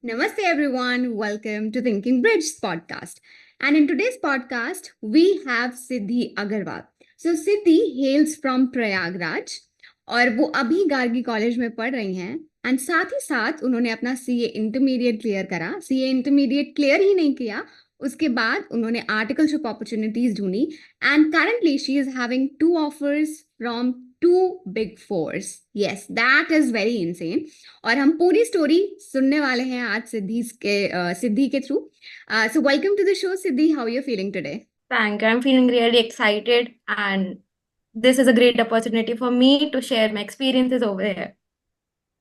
Namaste, everyone. Welcome to Thinking Bridge podcast. And in today's podcast, we have Siddhi Agarwal. So, Siddhi hails from Prayagraj और वो अभी Gargi college में पढ़ रही हैं एंड साथ ही साथ उन्होंने अपना सीए इंटरमीडिएट क्लियर करा। सीए इंटरमीडिएट क्लियर ही नहीं किया, उसके बाद उन्होंने आर्टिकलशिप अपॉर्चुनिटीज ढूंढी and currently she is having two offers from two big fours. Yes, that is very insane. और हम पूरी स्टोरी सुनने वाले हैं आज सिद्धि के थ्रू। So welcome to the show Siddhi, how are you feeling today? Thank you. I'm feeling really excited, and this is a great opportunity for me to share my experiences over here.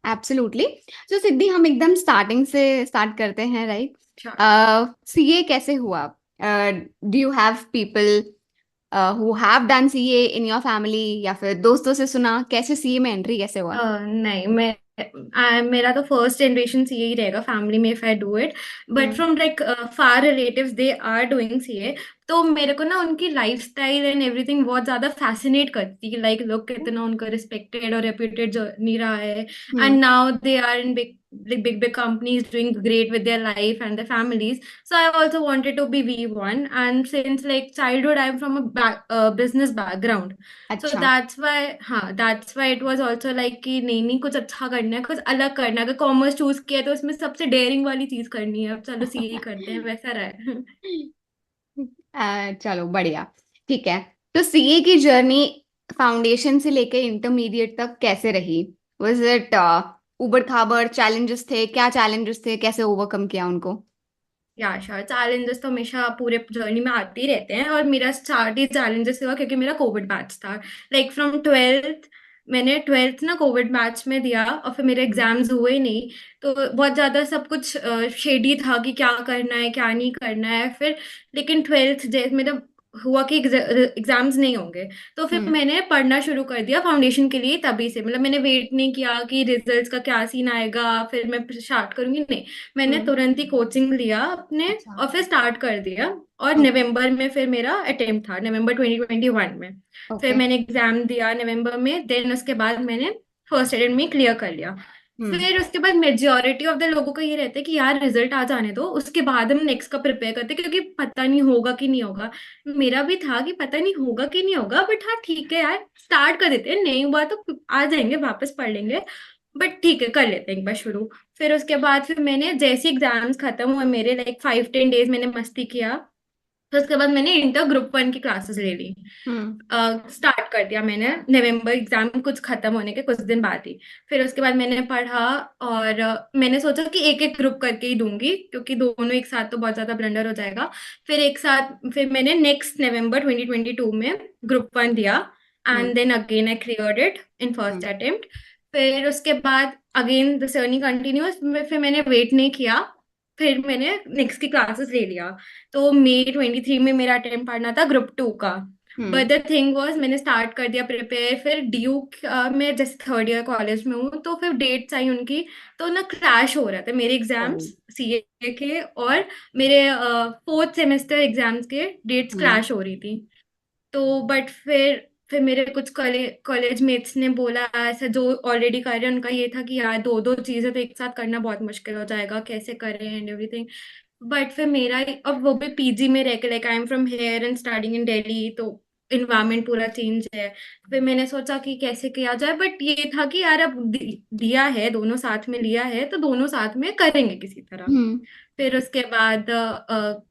Absolutely. So Siddhi, हम एकदम starting से start करते हैं, right? Sure. CA कैसे हुआ? Do you have people who have done CA in your family या फिर दोस्तों से सुना? कैसे सीए में एंट्री कैसे हुआ? नहीं, मेरा तो फर्स्ट जनरेशन सीए ही रहेगा फैमिली में if I do it, but from like far relatives they are doing CA. तो मेरे को ना उनकी लाइफस्टाइल एंड एवरीथिंग बहुत ज्यादा फैसिनेट करती है, लाइक लोग कितना उनका रिस्पेक्टेड और रेप्यूटेड जर्नी रहा है, and now they are in big companies doing great with their life and their families. So I also wanted to be V1, and since like childhood I'm from a business background. So अच्छा। that's why it was also like कि नहीं कुछ अच्छा करना है, कुछ अलग करना है। अगर कॉमर्स चूज किया है तो उसमें सबसे डेयरिंग वाली चीज करनी है, अब चलो सीए करते हैं, वैसा रहा है। चलो बढ़िया, ठीक है। तो सीए की जर्नी फाउंडेशन से लेके इंटरमीडिएट तक कैसे रही? वाज इट उबड़ खाबड़? चैलेंजेस थे? क्या चैलेंजेस थे, कैसे ओवरकम किया उनको? या श्योर, चैलेंजेस तो हमेशा पूरे जर्नी में आते ही रहते हैं, और मेरा स्टार्ट ही चैलेंजेस हुआ क्योंकि मेरा कोविड बैच था। लाइक फ्रॉम ट्वेल्थ, मैंने ट्वेल्थ ना कोविड बैच में दिया, और फिर मेरे एग्जाम्स हुए ही नहीं। तो बहुत ज़्यादा सब कुछ शेडी था कि क्या करना है क्या नहीं करना है। फिर लेकिन ट्वेल्थ जैसे मेरा हुआ कि एग्जाम्स नहीं होंगे, तो फिर हम्म। मैंने पढ़ना शुरू कर दिया फाउंडेशन के लिए। तभी से मतलब मैंने वेट नहीं किया कि रिजल्ट्स का क्या सीन आएगा फिर मैं स्टार्ट करूंगी, नहीं, मैंने हम्म। तुरंत ही कोचिंग लिया अपने अच्छा। और फिर स्टार्ट कर दिया। और ओके। नवंबर में फिर मेरा अटेम्प्ट था, नवंबर 2021 में। फिर ओके। मैंने एग्जाम दिया नवंबर में, देन उसके बाद मैंने फर्स्ट अटेम्प्ट में क्लियर कर लिया। हम्म। फिर उसके बाद मेजोरिटी ऑफ द लोगों का ये रहता है कि यार रिजल्ट आ जाने दो, उसके बाद हम नेक्स्ट का प्रिपेयर करते हैं, क्योंकि पता नहीं होगा कि नहीं होगा। मेरा भी था कि पता नहीं होगा कि नहीं होगा, बट हाँ ठीक है यार, स्टार्ट कर देते हैं, नहीं हुआ तो आ जाएंगे वापस पढ़ लेंगे, बट ठीक है कर लेते हैं एक बार शुरू। फिर उसके बाद फिर मैंने जैसे एग्जाम्स खत्म हुए मेरे, लाइक 5-10 डेज मैंने मस्ती किया। तो उसके बाद मैंने इंटर ग्रुप 1 की क्लासेस ले ली। हम्म। स्टार्ट कर दिया मैंने नवंबर एग्जाम कुछ खत्म होने के कुछ दिन बाद ही। फिर उसके बाद मैंने पढ़ा, और मैंने सोचा कि एक एक ग्रुप करके ही दूंगी, क्योंकि दोनों एक साथ तो बहुत ज्यादा ब्लंडर हो जाएगा। फिर एक साथ फिर मैंने नेक्स्ट नवंबर 2022 में ग्रुप 1 दिया, hmm. And then again I cleared it in first hmm. Attempt. फिर उसके बाद अगेन द जर्नी कंटिन्यूअस, फिर मैंने वेट नहीं किया, फिर मैंने नेक्स्ट की क्लासेस ले लिया। तो मई 23 में मेरा अटेम्प्ट पढ़ना था ग्रुप 2 का। हम्म। बट द थिंग वाज मैंने स्टार्ट कर दिया प्रिपेयर, फिर ड्यू में जैसे थर्ड ईयर कॉलेज में हूँ तो फिर डेट्स आई उनकी, तो ना क्लैश हो रहा था मेरे ओ। एग्जाम्स सीए के और मेरे फोर्थ सेमेस्टर एग्जाम्स के डेट्स हम्म। क्लैश हो रही थी। तो बट फिर मेरे कुछ कॉलेज मेट्स ने बोला, ऐसा जो ऑलरेडी कर रहे हैं उनका ये था कि यार दो दो चीजें तो एक साथ करना बहुत मुश्किल हो जाएगा, कैसे करें एंड एवरीथिंग। बट फिर मेरा अब वो भी पीजी में रह के, like I am from here and studying in Delhi, तो इन्वायरमेंट पूरा चेंज है। फिर मैंने सोचा कि कैसे किया जाए, बट ये था कि यार अब दिया है, दोनों साथ में लिया है तो दोनों साथ में करेंगे किसी तरह। हम्म। फिर उसके बाद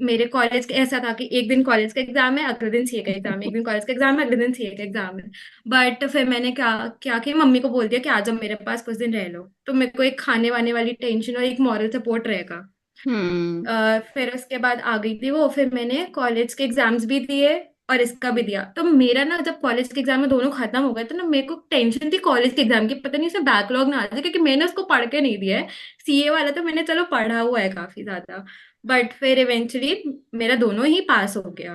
मेरे कॉलेज के ऐसा था कि एक दिन कॉलेज का एग्जाम है, अगले दिन सीए का एग्जाम है, एक दिन कॉलेज का एग्जाम है, अगले दिन सीए का एग्जाम है। बट फिर मैंने क्या क्या कि मम्मी को बोल दिया कि आज मेरे पास कुछ दिन रह लो, तो मेरे को एक खाने वाने वाली टेंशन और एक मॉरल सपोर्ट रहेगा। हम्म। फिर उसके बाद आ गई थी वो, फिर मैंने कॉलेज के एग्जाम्स भी दिए और इसका भी दिया। तो मेरा ना जब कॉलेज के एग्जाम में दोनों खत्म हो गए तो ना मेरे को टेंशन थी कॉलेज के एग्जाम की, पता नहीं उसे बैकलॉग ना आ जाए, क्योंकि मैंने उसको पढ़ के नहीं दिया है। सीए वाला तो मैंने चलो पढ़ा हुआ है काफी ज्यादा। बट फिर इवेंचुअली मेरा दोनों ही पास हो गया,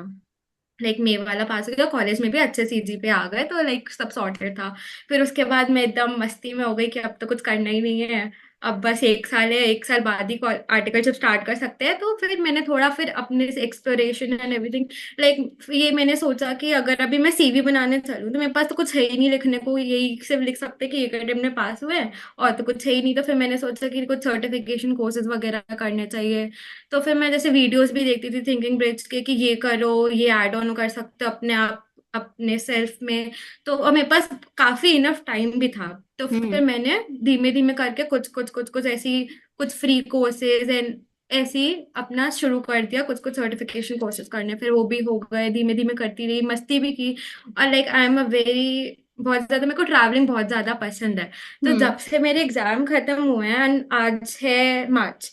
लाइक मे वाला पास हो गया, कॉलेज में भी अच्छे सीजी पे आ गए, तो लाइक सब सॉर्टेड था। फिर उसके बाद मैं एकदम मस्ती में हो गई कि अब तो कुछ करना ही नहीं है, अब बस 1 साल है, 1 साल बाद ही आर्टिकल जब स्टार्ट कर सकते हैं। तो फिर मैंने थोड़ा फिर अपने से एक्सप्लोरेशन एंड एवरीथिंग, लाइक ये मैंने सोचा कि अगर अभी मैं सीवी बनाने चलूँ तो मेरे पास तो कुछ है ही नहीं लिखने को, यही सिर्फ लिख सकते कि एकेडमी में पास हुए हैं और तो कुछ है ही नहीं। तो फिर मैंने सोचा कि कुछ सर्टिफिकेशन कोर्सेज वगैरह करने चाहिए। तो फिर मैं जैसे वीडियोस भी देखती थी थिंकिंग ब्रिज के कि ये करो, ये ऐड ऑन कर सकते हो अपने आप अपने सेल्फ में। तो और मेरे पास काफी इनफ टाइम भी था। तो फिर हम्म। मैंने धीमे धीमे करके कुछ कुछ कुछ कुछ ऐसी कुछ फ्री कोर्सेज एंड ऐसे ही अपना शुरू कर दिया, कुछ कुछ सर्टिफिकेशन कोर्सेज करने। फिर वो भी हो गए, धीमे धीमे करती रही, मस्ती भी की। और like I am a very, बहुत ज्यादा मेरे को ट्रैवलिंग बहुत ज्यादा पसंद है। तो हम्म। जब से मेरे एग्जाम खत्म हुए हैं and आज है मार्च,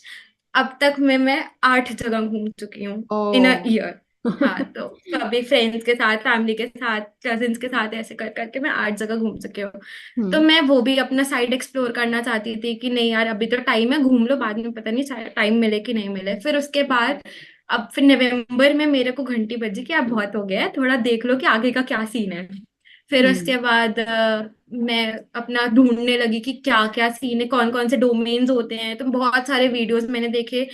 अब तक मैं 8 जगह घूम चुकी हूँ इन अ ओ। ईयर। हाँ, तो कभी फ्रेंड्स के साथ, फैमिली के साथ, कजिन्स के साथ, ऐसे कर करके मैं 8 जगह घूम चुकी हूँ। तो हम्म। मैं वो भी अपना साइड एक्सप्लोर करना चाहती थी कि नहीं यार अभी तो टाइम है, घूम लो, बाद में पता नहीं टाइम मिले कि नहीं मिले। फिर उसके बाद अब फिर नवंबर में मेरे को घंटी बजी कि अब बहुत हो गया है, थोड़ा देख लो कि आगे का क्या सीन है। फिर हम्म। उसके बाद मैं अपना ढूंढने लगी कि क्या क्या सीन है, कौन कौन से डोमेन्स होते हैं। तो बहुत सारे वीडियोस मैंने देखे,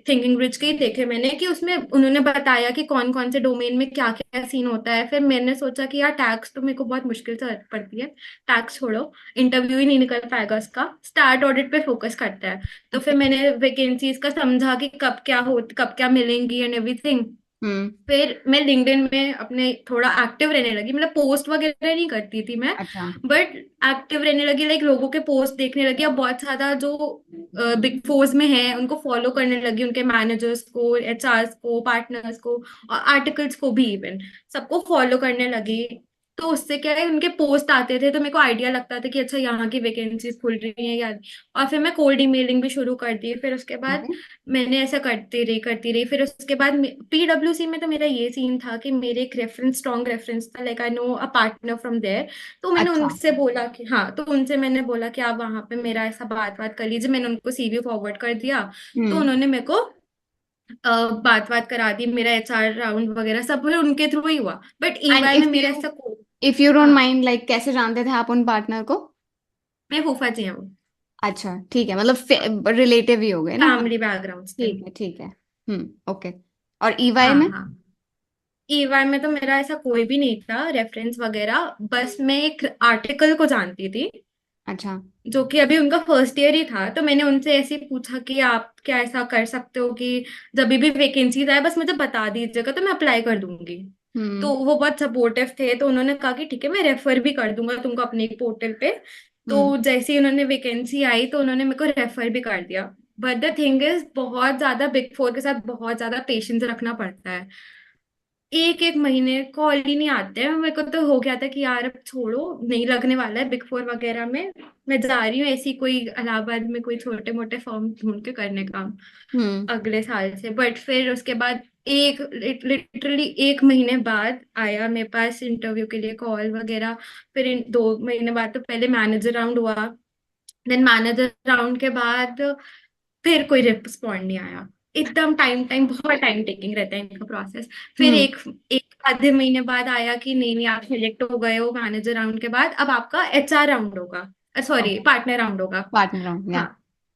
थिंकिंग ब्रिज के ही देखे मैंने, कि उसमें उन्होंने बताया कि कौन कौन से डोमेन में क्या क्या सीन होता है। फिर मैंने सोचा कि यार टैक्स तो मेरे को बहुत मुश्किल से पड़ती है, टैक्स छोड़ो, इंटरव्यू ही नहीं निकल पाएगा उसका, स्टार्ट ऑडिट पे फोकस करता है। तो फिर ओके। मैंने वैकेंसीज का समझा कि कब क्या मिलेंगी एंड एवरीथिंग। हम्म। फिर मैं लिंक्डइन में अपने थोड़ा एक्टिव रहने लगी, मतलब पोस्ट वगैरह नहीं करती थी मैं, अच्छा। बट एक्टिव रहने लगी, लाइक लोगों के पोस्ट देखने लगी। अब बहुत ज्यादा जो बिग फोर्स में है उनको फॉलो करने लगी, उनके मैनेजर्स को, एचआर को, पार्टनर्स को, और आर्टिकल्स को भी, इवन सबको फॉलो करने लगी। तो उससे क्या है, उनके पोस्ट आते थे तो मेरे को आइडिया लगता था कि अच्छा यहाँ की वैकेंसीज खुल रही हैं या। और फिर मैं कोल्ड ईमेलिंग भी शुरू कर दी। फिर उसके बाद ओके। मैंने ऐसा करती रही। फिर उसके बाद पीडब्ल्यूसी में तो मेरा ये सीन था कि मेरे एक रेफरेंस, स्ट्रॉन्ग रेफरेंस था, like I know a partner from there. तो मैंने अच्छा। उनसे बोला कि हाँ, तो उनसे मैंने बोला कि आप वहां पे मेरा ऐसा बात बात कर लीजिए। मैंने उनको सीवी फॉरवर्ड कर दिया। तो हम्म। उन्होंने मेरे को बात बात करा दी, मेरा एचआर राउंड वगैरह सब फिर उनके थ्रू ही हुआ। बट एंड ईवाई में मेरा ऐसा कोई, इफ यू डोंट हाँ, माइंड, लाइक कैसे जानते थे आप उन पार्टनर को? मैं फूफा जी हूँ। अच्छा ठीक है, मतलब रिलेटिव ही हो गए ना। फैमिली बैकग्राउंड से। ठीक है, ठीक है। ओके। और ईवाई हाँ में? हाँ। ईवाई में तो मेरा ऐसा कोई भी नहीं था रेफरेंस वगैरह, बस मैं एक आर्टिकल को जानती थी अच्छा। जो कि अभी उनका फर्स्ट ईयर ही था। तो मैंने उनसे ऐसे ही पूछा कि आप क्या ऐसा कर सकते हो कि जब भी वैकेंसीज आए बस मुझे बता दीजिएगा तो मैं अप्लाई कर दूंगी। तो हम्म। वो बहुत सपोर्टिव थे, तो उन्होंने कहा कि ठीक है मैं रेफर भी कर दूंगा तुमको अपने एक पोर्टल पे। हम्म। तो जैसे ही उन्होंने वैकेंसी आई तो उन्होंने मेरे को रेफर भी कर दिया। बट द थिंग इज, बहुत ज्यादा बिग फोर के साथ बहुत ज्यादा पेशेंस रखना पड़ता है। एक एक महीने कॉल ही नहीं आते हैं। मेरे को तो हो गया था कि यार अब छोड़ो, नहीं लगने वाला है बिग फोर वगैरह में, मैं जा रही हूँ ऐसी कोई इलाहाबाद में कोई छोटे मोटे फॉर्म ढूंढ के करने काम हम्म। अगले साल से। बट फिर उसके बाद एक लिटरली 1 महीने बाद आया मेरे पास इंटरव्यू के लिए कॉल वगैरह। फिर 2 महीने बाद तो पहले मैनेजर राउंड हुआ, देन मैनेजर राउंड के बाद फिर कोई रिस्पॉन्ड नहीं आया। एकदम टाइम टाइम बहुत टाइम टेकिंग रहता है इनका प्रोसेस। फिर हम्म। एक एक आधे महीने बाद आया कि नहीं नहीं आप सिलेक्ट हो गए हो मैनेजर राउंड के बाद, अब आपका एचआर राउंड होगा, सॉरी ओके। पार्टनर राउंड होगा। पार्टनर राउंड, या?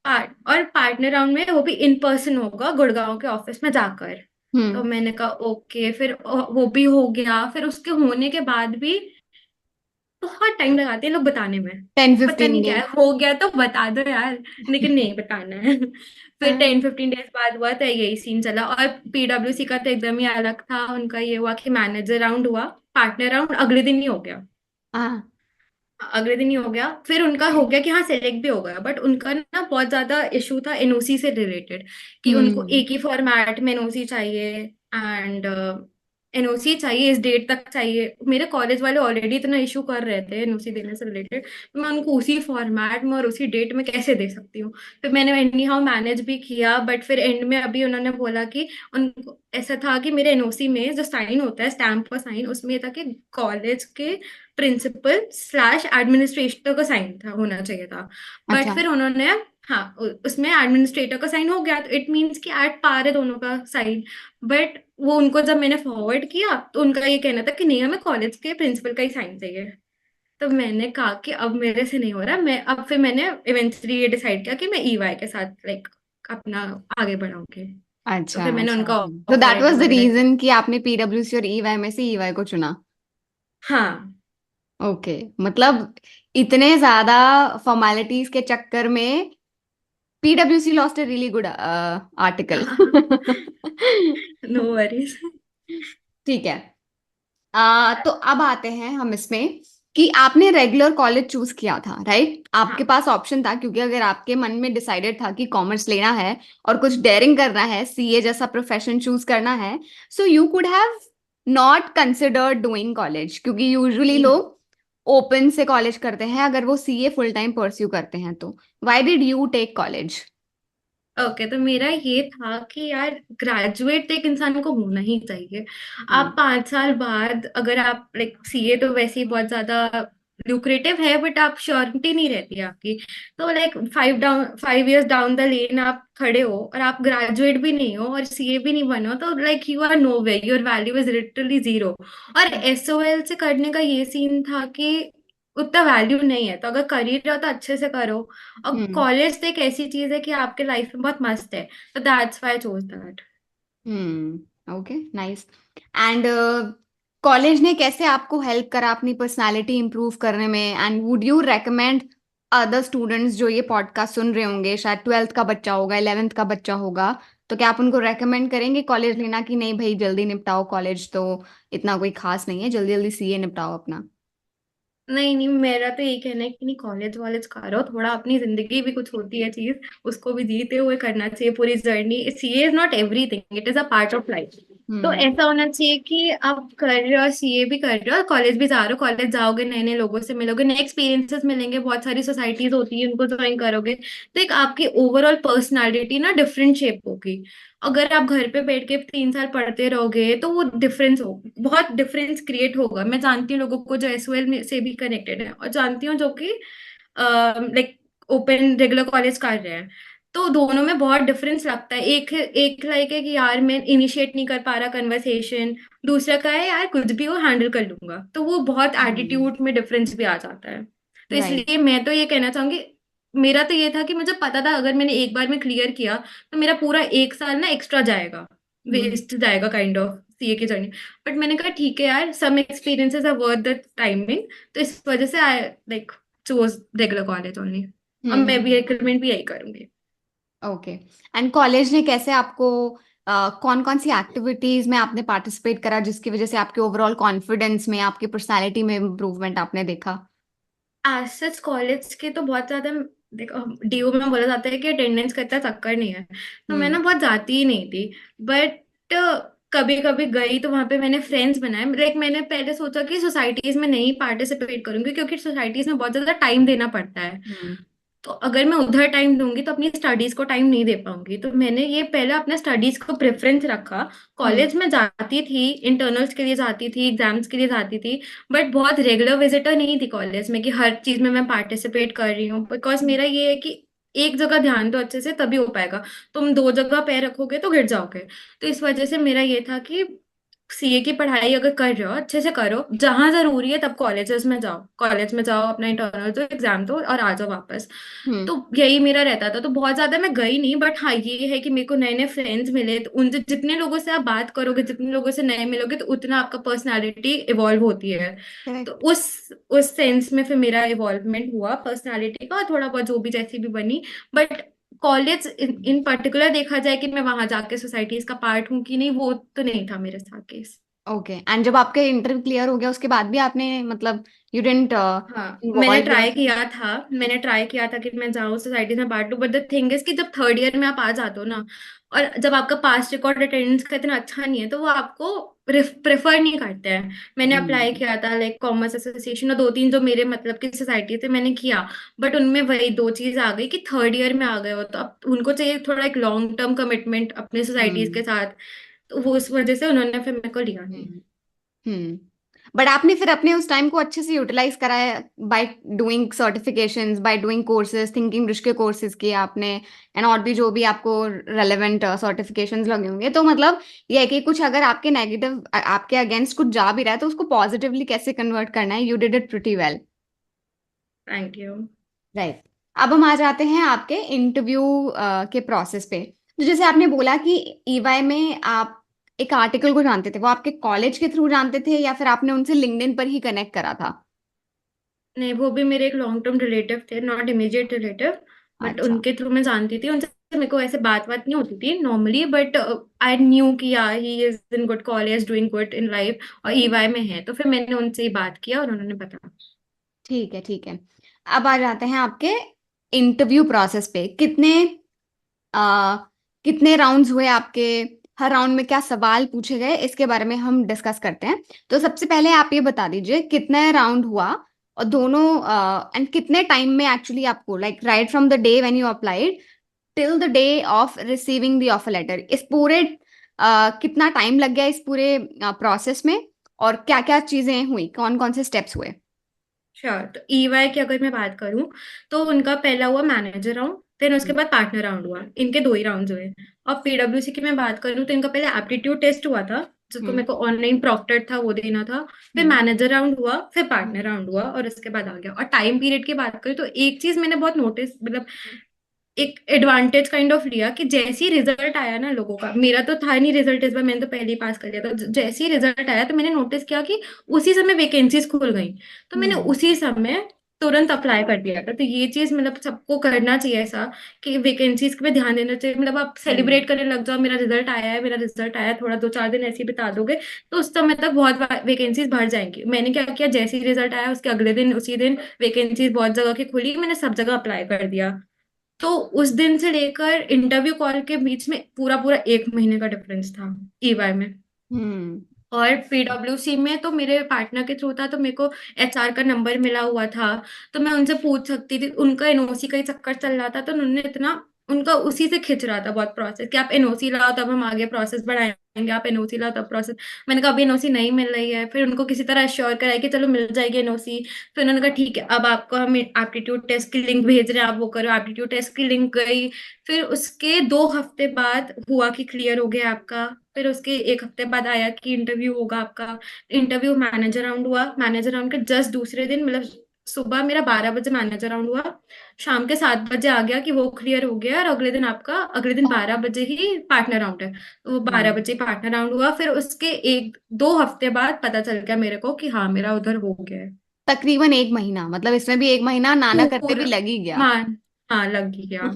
हाँ, और पार्टनर राउंड में वो भी इन पर्सन होगा गुड़गांव के ऑफिस में जाकर। तो हम्म। मैंने कहा ओके, फिर वो भी हो गया। फिर उसके होने के बाद भी बहुत टाइम लगाते हैं लोग बताने में, टेन पता फिफ्टीन नहीं क्या डेज है, हो गया तो बता दो यार, लेकिन नहीं बताना है। फिर हाँ। 10-15 डेज बाद हुआ तो यही सीन चला। और पीडब्ल्यूसी का तो एकदम ही अलग था। उनका ये हुआ कि मैनेजर राउंड हुआ, पार्टनर राउंड अगले दिन ही हो गया। हाँ। अगले दिन ही हो गया। फिर उनका हो गया कि हाँ सिलेक्ट भी हो गया, बट उनका ना बहुत ज्यादा इशू था एनओसी से रिलेटेड, कि उनको हम्म। एक ही फॉर्मेट में एनओसी चाहिए, एंड एनओसी चाहिए इस डेट तक चाहिए। मेरे कॉलेज वाले ऑलरेडी इतना इशू कर रहे थे एनओसी देने से रिलेटेड, मैं उनको उसी फॉर्मेट में और उसी डेट में कैसे दे सकती हूँ। फिर मैंने एनी हाउ मैनेज भी किया, बट फिर एंड में अभी उन्होंने बोला कि उनको ऐसा था कि मेरे एनओसी में जो साइन होता है, स्टैम्प का साइन, उसमें ये था कि कॉलेज के प्रिंसिपल स्लैश एडमिनिस्ट्रेटर का साइन था, होना चाहिए था। बट अच्छा। फिर उन्होंने, हाँ, उसमें एडमिनिस्ट्रेटर का साइन हो गया तो इट मीन्स कि एट पार है दोनों का साइन। बट वो उनको जब मैंने फॉरवर्ड किया तो उनका ये कहना था कि नहीं हमें कॉलेज के प्रिंसिपल का ही साइन चाहिए। तो मैंने कहा कि अब मेरे से नहीं हो रहा, मैं अब फिर मैंने इवेंचुअली ये डिसाइड किया कि मैं ईवाई के साथ लाइक अपना आगे बढ़ाऊंगी। तो अच्छा फिर मैंने अच्छा, उनका तो offer that letter was the वगैरह। रीजन कि आपने पीडब्ल्यूसी और ईवाई में से ईवाई को चुना। हाँ। ओके, मतलब इतने ज्यादा फॉर्मेलिटीज के चक्कर में पीडब्ल्यूसी lost a really good article. No worries. ठीक है। तो अब आते हैं हम इसमें कि आपने रेगुलर कॉलेज चूज किया था, राइट? आपके हाँ। पास ऑप्शन था, क्योंकि अगर आपके मन में डिसाइडेड था कि कॉमर्स लेना है और कुछ डेयरिंग करना है, सीए जैसा प्रोफेशन चूज करना है, so you could have not considered doing college, क्योंकि यूजुअली लोग ओपन से कॉलेज करते हैं अगर वो सीए फुल टाइम परस्यू करते हैं तो। Why did you take college? Okay, तो मेरा ये था कि यार ग्रेजुएट एक इंसान को होना ही चाहिए। हम्म। आप 5 साल बाद अगर आप लाइक सीए तो वैसे ही बहुत ज्यादा लुक्रेटिव है, बट आप श्योरिटी नहीं रहती है आपकी। तो like 5 years down the lane आप खड़े हो और आप ग्रेजुएट भी नहीं हो और सीए भी नहीं बनो, तो like you are no way, your value is literally zero. और एसओएल से करने का ये सीन था कि उतना वैल्यू नहीं है, तो अगर कर ही रहे हो तो अच्छे से करो। अब हम्म। कॉलेज तो एक ऐसी चीज है कि आपके लाइफ में बहुत मस्त है, तो that's why I chose that. Okay, nice. And college ने कैसे आपको हेल्प करा अपनी पर्सनालिटी इंप्रूव करने में? And would you recommend other students जो ये पॉडकास्ट सुन रहे होंगे, शायद 12th का बच्चा होगा, 11th का बच्चा होगा, तो क्या आप उनको रेकमेंड करेंगे कॉलेज लेना कि नहीं भाई जल्दी निपटाओ कॉलेज, तो इतना कोई खास नहीं है, जल्दी जल्दी सीए निपटाओ अपना? नहीं नहीं, मेरा तो यही कहना है कि नहीं, कॉलेज वॉलेज करो, थोड़ा अपनी जिंदगी भी कुछ होती है चीज, उसको भी जीते हुए करना चाहिए पूरी journey. CA is not everything, it is a part of life. तो हम्म। ऐसा होना चाहिए कि आप कर रहे हो, सीए भी कर रहे हो, कॉलेज भी जा रहे हो, कॉलेज जाओगे नए नए लोगों से मिलोगे, नए एक्सपीरियंसेस मिलेंगे, बहुत सारी सोसाइटीज होती है उनको ज्वाइन करोगे, तो एक आपकी ओवरऑल पर्सनालिटी ना डिफरेंट शेप होगी। अगर आप घर पे बैठ के 3 साल पढ़ते रहोगे तो वो डिफरेंस हो, बहुत डिफरेंस क्रिएट होगा। मैं जानती हूँ लोगों को जो एसओएल में से भी कनेक्टेड है, और जानती हूँ जो कि लाइक ओपन रेगुलर कॉलेज कर रहे हैं, तो दोनों में बहुत डिफरेंस लगता है। एक एक लाइक है कि यार मैं इनिशिएट नहीं कर पा रहा कन्वर्सेशन, दूसरा का है यार कुछ भी हो हैंडल कर लूंगा, तो वो बहुत एटीट्यूड में डिफरेंस भी आ जाता है। तो राइट। इसलिए मैं तो ये कहना चाहूंगी, मेरा तो ये था कि मुझे पता था अगर मैंने एक बार में क्लियर किया तो मेरा पूरा 1 साल ना एक्स्ट्रा जाएगा, हम्म। वेस्ट जाएगा काइंड ऑफ सीए की जर्नी। बट मैंने कहा ठीक है यार, some experiences are worth the timing, तो इस वजह से I like choose regular college only. अब मैं भी हम्म। रिकमेंड भी यही करूंगी। ओके। एंड कॉलेज ने कैसे आपको कौन कौन सी एक्टिविटीज में आपने पार्टिसिपेट करा जिसकी वजह से आपके ओवरऑल कॉन्फिडेंस में, आपकी पर्सनालिटी में इम्प्रूवमेंट आपने देखा? एज सच कॉलेज के तो बहुत ज्यादा, देखो डीओ में बोला जाता है कि अटेंडेंस का इतना चक्कर नहीं है, तो मैं हम्म। ना बहुत जाती ही नहीं थी। बट कभी कभी गई तो वहां पे मैंने फ्रेंड्स बनाए। लाइक मैंने पहले सोचा कि सोसाइटीज में नहीं पार्टिसिपेट करूंगी, क्योंकि सोसाइटीज में बहुत ज्यादा टाइम देना पड़ता है, हम्म। तो अगर मैं उधर टाइम दूंगी तो अपनी स्टडीज को टाइम नहीं दे पाऊंगी। तो मैंने ये पहले अपने स्टडीज को प्रेफरेंस रखा। हम्म। कॉलेज में जाती थी, इंटरनल्स के लिए जाती थी, एग्जाम्स के लिए जाती थी, बट बहुत रेगुलर विजिटर नहीं थी कॉलेज में कि हर चीज में मैं पार्टिसिपेट कर रही हूँ। बिकॉज मेरा ये है कि एक जगह ध्यान दो अच्छे से तभी हो पाएगा, तुम दो जगह पैर रखोगे तो गिर जाओगे। तो इस वजह से मेरा ये था कि सीए की पढ़ाई अगर कर रहे हो अच्छे से करो, जहां जरूरी है तब कॉलेजेस में जाओ, कॉलेज में जाओ, अपना इंटरनल दो, एग्जाम दो और आ जाओ वापस। हम्म। तो यही मेरा रहता था, तो बहुत ज्यादा मैं गई नहीं। बट हाँ ये है कि मेरे को नए नए फ्रेंड्स मिले, तो उनसे जितने लोगों से आप बात करोगे, जितने लोगों से नए मिलोगे, तो उतना आपका पर्सनालिटी इवॉल्व होती है। तो करेक्ट। उस सेंस में फिर मेरा इवॉल्वमेंट हुआ पर्सनालिटी का, और थोड़ा बहुत जो भी जैसी भी बनी। बट कॉलेज इन पर्टिकुलर देखा जाए कि मैं वहां जाके सोसाइटीज का पार्ट हूँ कि नहीं, वो तो नहीं था मेरे साथ केस। ओके। एंड जब आपका इंटरव्यू क्लियर हो गया उसके बाद भी आपने, मतलब यू डिडंट हाँ इन्वॉल्व मैंने ट्राई किया था कि मैं जाऊँ सोसाइटी में Bantu, but the thing is कि जब 3rd ईयर में आप आ जाते हो ना, और जब आपका पास्ट रिकॉर्ड अटेंडेंस का इतना अच्छा नहीं है, तो वो आपको प्रेफर नहीं करते हैं। मैंने अप्लाई योर? किया था लाइक कॉमर्स एसोसिएशन और 2-3 जो मेरे मतलब की सोसाइटी थे, मैंने किया। बट उनमें वही दो चीज आ गई कि 3rd ईयर में आ गए हो तो अब उनको चाहिए थोड़ा एक लॉन्ग टर्म कमिटमेंट अपने सोसाइटीज के हम्म। साथ, तो वो उस वजह से उन्होंने फिर मेरे को लिया नहीं। हम्म। बट आपने फिर अपने उस टाइम को अच्छे से यूटिलाइज करा है by doing certifications, by doing courses, thinking bridge के कोर्सेज किए आपने, एंड और भी जो भी आपको रेलेवेंट सर्टिफिकेशंस लगे होंगे, तो मतलब ये है कि कुछ अगर आपके नेगेटिव, आपके अगेंस्ट कुछ जा भी रहा है तो उसको पॉजिटिवली कैसे कन्वर्ट करना है, you did it pretty well. Thank you. Right. अब हम आ जाते हैं आपके इंटरव्यू के प्रोसेस पे। तो जैसे आपने बोला कि ईवाई में आप एक आर्टिकल को जानते थे, वो आपके कॉलेज के थ्रू जानते थे या फिर आपने उनसे लिंक्डइन पर ही कनेक्ट करा था? नहीं, वो भी मेरे एक लॉन्ग टर्म रिलेटिव थे, नॉट इमीडिएट रिलेटिव, बट अच्छा। उनके थ्रू मैं जानती थी उनसे। मेरे को ऐसे बात बात नहीं होती थी नॉर्मली, बट आई न्यू कि या he is in good college, doing good in life, और ईवाई में है, तो फिर मैंने उनसे ही बात किया और उन्होंने बताया। ठीक है, ठीक है। अब आ जाते हैं आपके इंटरव्यू प्रोसेस पे। आ, कितने राउंड्स हुए आपके? हर राउंड में क्या सवाल पूछे गए, इसके बारे में हम डिस्कस करते हैं। तो सबसे पहले आप ये बता दीजिए कितने राउंड हुआ, और दोनों एंड कितने टाइम में एक्चुअली आपको, like right from the day when you applied till the day of receiving the offer letter, इस पूरे कितना टाइम लग गया इस पूरे प्रोसेस में, और क्या क्या चीजें हुई, कौन कौन से स्टेप्स हुए? श्योर। तो ईवाई की अगर मैं बात करूं, तो उनका पहला हुआ मैनेजर राउंड, फिर उसके बाद पार्टनर राउंड हुआ, इनके दो ही राउंड हुए। और पीडब्ल्यूसी की मैं बात करूं, तो इनका पहले एप्टीट्यूड टेस्ट हुआ था, जिसको हम्म। मेरे को ऑनलाइन प्रॉक्टेड था, वो देना था। फिर हम्म। मैनेजर राउंड हुआ, फिर हम्म। पार्टनर राउंड हुआ, और उसके बाद आ गया। और टाइम पीरियड की बात करूं, तो एक चीज मैंने बहुत नोटिस, मतलब एक एडवांटेज काइंड ऑफ लिया, कि जैसे ही रिजल्ट आया ना लोगों का, मेरा तो था नहीं रिजल्ट इस बार, मैंने तो पहले ही पास कर लिया था, जैसे ही रिजल्ट आया तो मैंने नोटिस किया कि उसी समय वैकेंसीज खुल गई। तो मैंने हम्म। उसी समय तुरंत अप्लाई कर दिया था। तो ये चीज मतलब सबको करना चाहिए ऐसा, कि वैकेंसीज पे ध्यान देना चाहिए। मतलब आप हम्म। सेलिब्रेट करने लग जाओ, मेरा रिजल्ट आया है, मेरा रिजल्ट आया है, थोड़ा 2-4 दिन ऐसे ही बिता दोगे, तो उस समय तक बहुत वैकेंसीज भर जाएंगी। मैंने क्या किया, जैसे ही रिजल्ट आया उसके अगले दिन, उसी दिन वैकेंसीज बहुत जगह की खुली, मैंने सब जगह अप्लाई कर दिया। तो उस दिन से लेकर इंटरव्यू कॉल के बीच में पूरा पूरा 1 महीने का डिफरेंस था ईवाई में। हम्म। और पीडब्ल्यूसी में तो मेरे पार्टनर के थ्रू था, तो मेरे को एचआर का नंबर मिला हुआ था, तो मैं उनसे पूछ सकती थी। उनका एनओसी का ही चक्कर चल रहा था, तो उन्होंने इतना, उनका उसी से खिंच रहा था बहुत प्रोसेस, कि आप एनओसी लाओ तब हम आगे प्रोसेस बढ़ाएंगे, आप एनओसी लाओ तब प्रोसेस। मैंने कहा अभी एनओसी नहीं मिल रही है। फिर उनको किसी तरह अश्योर कराया कि चलो मिल जाएगी एनओसी। फिर उन्होंने कहा ठीक है, अब आपको हम एप्टीट्यूड टेस्ट की लिंक भेज रहे हैं, आप वो करो। एप्टीट्यूड टेस्ट की लिंक गई, फिर उसके 2 हफ्ते बाद हुआ कि क्लियर हो गया आपका। फिर उसके 1 हफ्ते बाद आया कि इंटरव्यू होगा आपका। इंटरव्यू मैनेजर राउंड हुआ, मैनेजर राउंड के जस्ट दूसरे दिन, मतलब सुबह मेरा 12 बजे मैनेजर राउंड हुआ, शाम के 7 बजे आ गया कि वो क्लियर हो गया, और अगले दिन आपका, अगले दिन 12 बजे ही पार्टनर राउंड है। तो वो बारह हम्म। बजे पार्टनर राउंड हुआ, फिर उसके 1-2 हफ्ते बाद पता चल गया मेरे को कि हाँ मेरा उधर हो गया है। तकरीबन एक महीना, मतलब इसमें भी एक महीना नाना करते भी पूरा लग ही गया। मान, हाँ लग ही गया।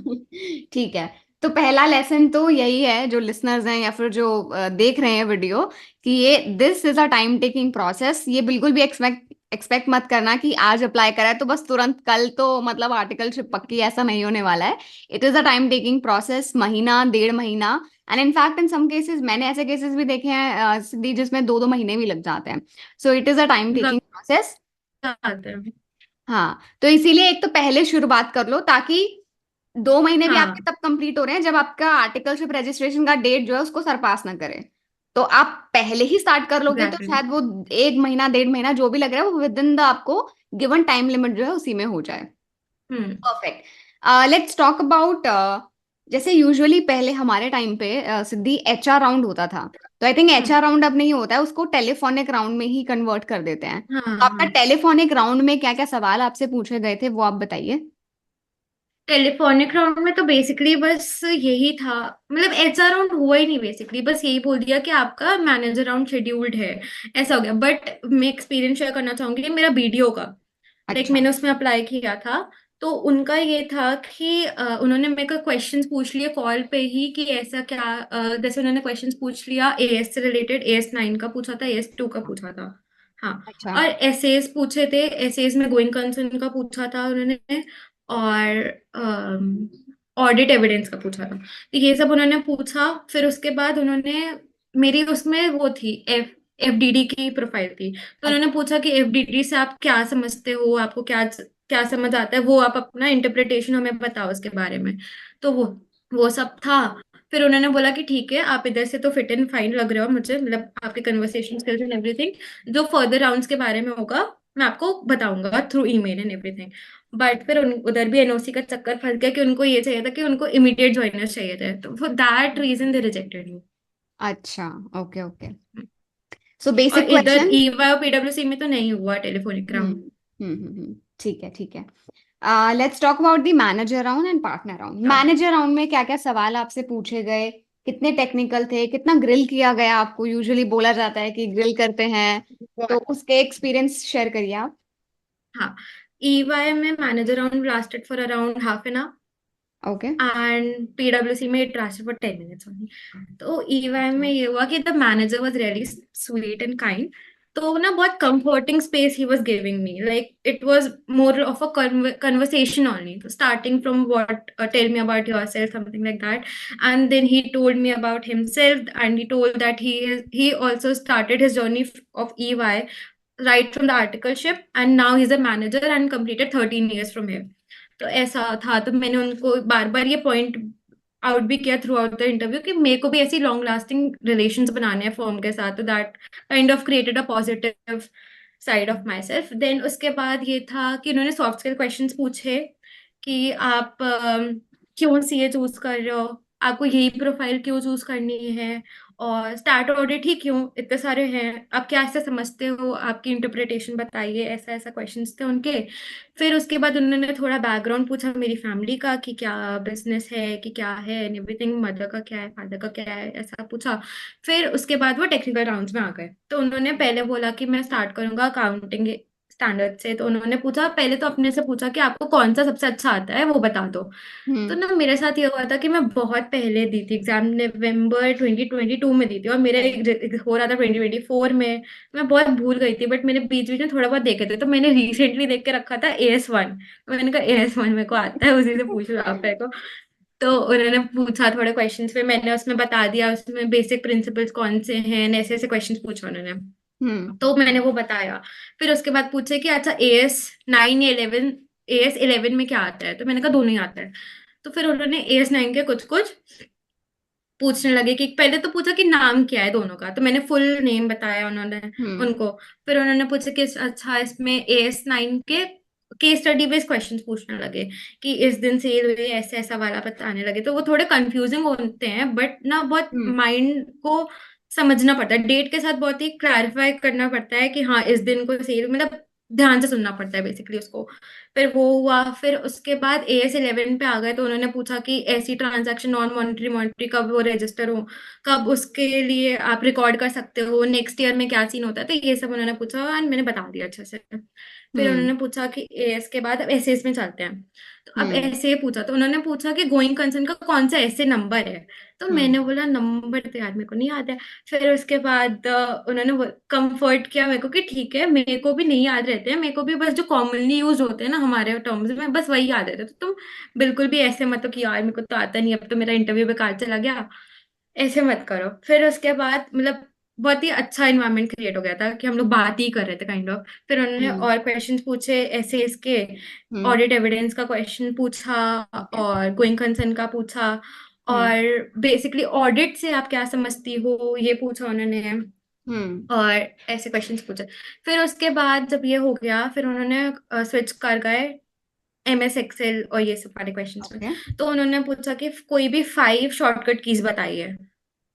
ठीक है। तो पहला लेसन तो यही है, जो लिसनर्स हैं या फिर जो देख रहे हैं वीडियो, कि ये this is a time taking process. ये बिल्कुल भी एक्सपेक्ट मत करना कि आज अप्लाई करा है तो बस तुरंत कल तो मतलब आर्टिकलशिप पक्की, ऐसा नहीं होने वाला है। It is a time taking process, महीना 1.5 महीना। And in fact in some cases मैंने ऐसे केसेस भी देखे हैं सिद्धि, जिसमें 2-2 महीने भी लग जाते हैं। So it is a time लग टेकिंग प्रोसेस। जाते हैं। हाँ, तो इसीलिए एक तो पहले शुरुआत कर लो, ताकि 2 महीने भी आपके हाँ तब कंप्लीट हो रहे हैं जब आपका आर्टिकलशिप रजिस्ट्रेशन का डेट जो है उसको सरपास ना करे। तो आप पहले ही स्टार्ट कर लोगे तो एग्जैक्टली। शायद वो 1 महीना 1.5 महीना जो भी लग रहा है वो विद इन द आपको गिवन टाइम लिमिट जो है उसी में हो जाए। हम्म। परफेक्ट। लेट्स टॉक अबाउट, जैसे यूजुअली पहले हमारे टाइम पे सिद्धि एचआर राउंड होता था। तो आई थिंक एचआर राउंड अब नहीं होता है, उसको टेलीफोनिक राउंड में ही कन्वर्ट कर देते हैं। हाँ तो आपका हाँ। टेलीफोनिक राउंड में क्या क्या सवाल आपसे पूछे गए थे वो आप बताइए। टेलीफोनिक राउंड में तो बेसिकली बस यही था, मतलब एचआर राउंड हुआ ही नहीं, बेसिकली बस यही बोल दिया कि आपका मैनेजर राउंड शेड्यूल्ड है, ऐसा हो गया। बट मैं एक्सपीरियंस शेयर करना चाहूंगी मेरा बीडीओ का। लाइक अच्छा। मैंने उसमें अप्लाई किया था, तो उनका ये था कि उन्होंने मेरे को क्वेश्चंस पूछ लिए कॉल पे ही, कि ऐसा क्या, जैसे उन्होंने क्वेश्चंस पूछ लिया, एएस से रिलेटेड, AS9 का पूछा था, AS2 का पूछा था। हाँ। अच्छा। और एसेज पूछे थे, एसेज में गोइंग कंसर्न का पूछा था उन्होंने, और ऑडिट एविडेंस का पूछा था। तो ये सब उन्होंने पूछा। फिर उसके बाद उन्होंने, मेरी उसमें वो थी, एफडीडी की प्रोफाइल थी, तो उन्होंने अच्छा। पूछा कि एफडीडी से आप क्या समझते हो, आपको क्या क्या समझ आता है, वो आप अपना इंटरप्रिटेशन हमें बताओ उसके बारे में। तो वो सब था। फिर उन्होंने बोला कि ठीक है, आप इधर से तो फिट एंड फाइन लग रहे हो मुझे, मतलब आपके कन्वर्सेशन स्किल्स एंड एवरीथिंग, जो फर्दर राउंड्स के बारे में होगा मैं आपको बताऊंगा through email and everything. But फिर उधर भी एनओसी का चक्कर फंस गया, कि उनको ये चाहिए था कि उनको इमीडिएट ज्वाइनर्स चाहिए थे, तो for that reason they rejected me. अच्छा। Okay, okay. सो और बेसिक इधर क्वेश्चन। ईवाई और पीडब्ल्यूसी में तो नहीं हुआ टेलीफोनिक हम्म। राउंड। हम्म। हम्म। ठीक है, ठीक है। Let's talk about the manager round and partner round. हाँ मैनेजर राउंड में क्या क्या सवाल आपसे पूछे गए, कितने टेक्निकल थे, कितना ग्रिल किया गया आपको? यूजुअली बोला जाता है कि ग्रिल करते हैं, तो उसके एक्सपीरियंस शेयर करिए आप। हाँ, ईवाई में manager round lasted for around half an hour okay. And पीडब्ल्यूसी में it lasted for 10 minutes only. तो ईवाई में ये हुआ कि the manager was really sweet and kind. तो ना बहुत कंफर्टिंग स्पेस ही was giving me, like it was more of a conversation only, starting from what tell me about yourself, something like that. And then he told me about himself, and he told that he also started his journey of EY right from the articleship, and now he's a manager and completed 13 years from here. तो ऐसा था, तो मैंने उनको बार बार ये point out भी किया through out the interview कि मेरे को भी ऐसी लॉन्ग लास्टिंग रिलेशंस बनाने हैं फर्म के साथ, तो that kind of created a positive side of myself. Then उसके बाद ये था कि उन्होंने सॉफ्ट स्किल क्वेश्चंस पूछे कि आप क्यों सीए चूज कर रहे हो, आपको यही प्रोफाइल क्यों चूज करनी है, और स्टार्ट ऑडिट ही क्यों, इतने सारे हैं, आप क्या ऐसे समझते हो, आपकी इंटरप्रिटेशन बताइए, ऐसा ऐसा क्वेश्चंस थे उनके। फिर उसके बाद उन्होंने थोड़ा बैकग्राउंड पूछा मेरी फैमिली का कि क्या बिजनेस है कि क्या है एंड एवरीथिंग, मदर का क्या है, फादर का क्या है, ऐसा पूछा। फिर उसके बाद वो टेक्निकल राउंड्स में आ गए। तो उन्होंने पहले बोला कि मैं स्टार्ट करूंगा अकाउंटिंग स्टैंडर्ड से। तो उन्होंने पूछा, पहले तो अपने से पूछा कि आपको कौन सा सबसे अच्छा आता है वो बता दो। तो हम्म। ना मेरे साथ ये हुआ था कि मैं बहुत पहले दी थी एग्जाम, नवंबर 2022 में दी थी, और मेरे हो रहा था 2024 में। मैं बहुत भूल गई थी, बट मैंने बीच बीच में थोड़ा बहुत देखे थे, तो मैंने रिसेंटली देख के रखा था AS1। मैंने कहा AS1 मेरे को आता है, उसी से पूछ लो आप मेरे को। तो उन्होंने पूछा थोड़े क्वेश्चंस, फिर मैंने उसमें बता दिया उसमें बेसिक प्रिंसिपल्स कौन से हैं, ऐसे ऐसे क्वेश्चंस पूछे उन्होंने। हम्म। तो मैंने वो बताया। फिर उसके बाद पूछे कि अच्छा AS9 या 11, AS11 में क्या आता है, तो मैंने कहा दोनों ही आता है। तो फिर उन्होंने AS9 के कुछ कुछ पूछने लगे कि पहले तो पूछा कि नाम क्या है दोनों का, तो मैंने फुल नेम बताया उन्होंने हम्म। उनको। फिर उन्होंने पूछा कि अच्छा इसमें AS9 के केस स्टडी बेस्ड क्वेश्चंस पूछने लगे कि इस दिन सेल हुई, ऐसा ऐसा वाला बताने लगे। तो वो थोड़े कंफ्यूजिंग होते हैं, बट ना बहुत हम्म। माइंड को समझना पड़ता है, डेट के साथ बहुत ही क्लैरिफाई करना पड़ता है कि हाँ इस दिन को सेल, मतलब ध्यान से सुनना पड़ता है बेसिकली उसको। फिर वो हुआ। फिर उसके बाद AS11 पे आ गए, तो उन्होंने पूछा कि ऐसी ट्रांजैक्शन नॉन मॉनिटरी मॉनिटरी कब वो रजिस्टर हो, कब उसके लिए आप रिकॉर्ड कर सकते हो, नेक्स्ट ईयर में क्या सीन होता है, तो ये सब उन्होंने पूछा एंड मैंने बता दिया अच्छे से। फिर हम्म। उन्होंने पूछा कि एएस के बाद अब एसएस में चलते हैं। तो अब हम्म। ऐसे पूछा, तो उन्होंने पूछा कि गोइंग कंसर्न का कौन सा ऐसे नंबर है। तो हम्म। मैंने बोला नंबर तो यार मेरे को नहीं याद है। फिर उसके बाद उन्होंने कंफर्ट किया मेरे को कि ठीक है, मेरे को भी नहीं याद रहते हैं, मेरे को भी बस जो कॉमनली यूज होते हैं ना हमारे टर्म्स में, बस वही याद रहते हैं। तो तुम बिल्कुल भी ऐसे मत हो कि यार मेरे को तो आता नहीं, अब तो मेरा इंटरव्यू बेकार चला गया, ऐसे मत करो। फिर उसके बाद मतलब बहुत ही अच्छा इन्वायरमेंट क्रिएट हो गया था कि हम लोग बात ही कर रहे थे काइंड ऑफ। फिर उन्होंने हम्म। और क्वेश्चंस पूछे ऐसे इसके, हम्म। ऑडिट एविडेंस का क्वेश्चन पूछा, ओके। और गोइंग कंसर्न का पूछा, हम्म। और बेसिकली ऑडिट से आप क्या समझती हो ये पूछा उन्होंने, हम्म। और ऐसे क्वेश्चंस पूछे। फिर उसके बाद जब ये हो गया, फिर उन्होंने स्विच कर गए MS एक्सेल और ये सब वाले क्वेश्चंस में। ओके। तो उन्होंने पूछा कि कोई भी 5 शॉर्टकट कीज बताइए।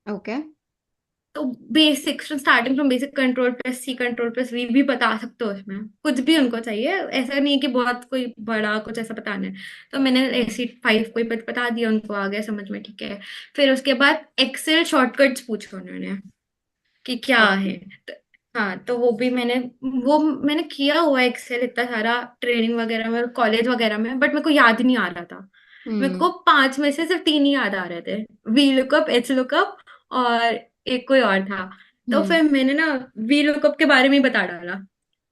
ओके। तो बेसिक स्टार्टिंग फ्रॉम बेसिक कंट्रोल+C कंट्रोल+V भी बता सकते हो, उसमें कुछ भी उनको चाहिए, ऐसा नहीं कि बहुत कोई बड़ा कुछ ऐसा बताना है। तो मैंने ऐसी 5 कोई बता दिया उनको, आ गया समझ में, ठीक है। फिर उसके बाद एक्सेल शॉर्टकट्स पूछे उन्होंने कि क्या ओके। है। तो, हाँ, तो वो मैंने किया हुआ एक्सेल इतना सारा ट्रेनिंग वगैरह में, कॉलेज वगैरह में, बट मेरे को याद नहीं आ रहा था। मेरे हम्म। को 5 में से सिर्फ 3 ही याद आ रहे थे, वी लुकअप, एच लुकअप, और एक कोई और था। तो हम्म। फिर मैंने ना वी लुकअप के बारे में ही बता डाला।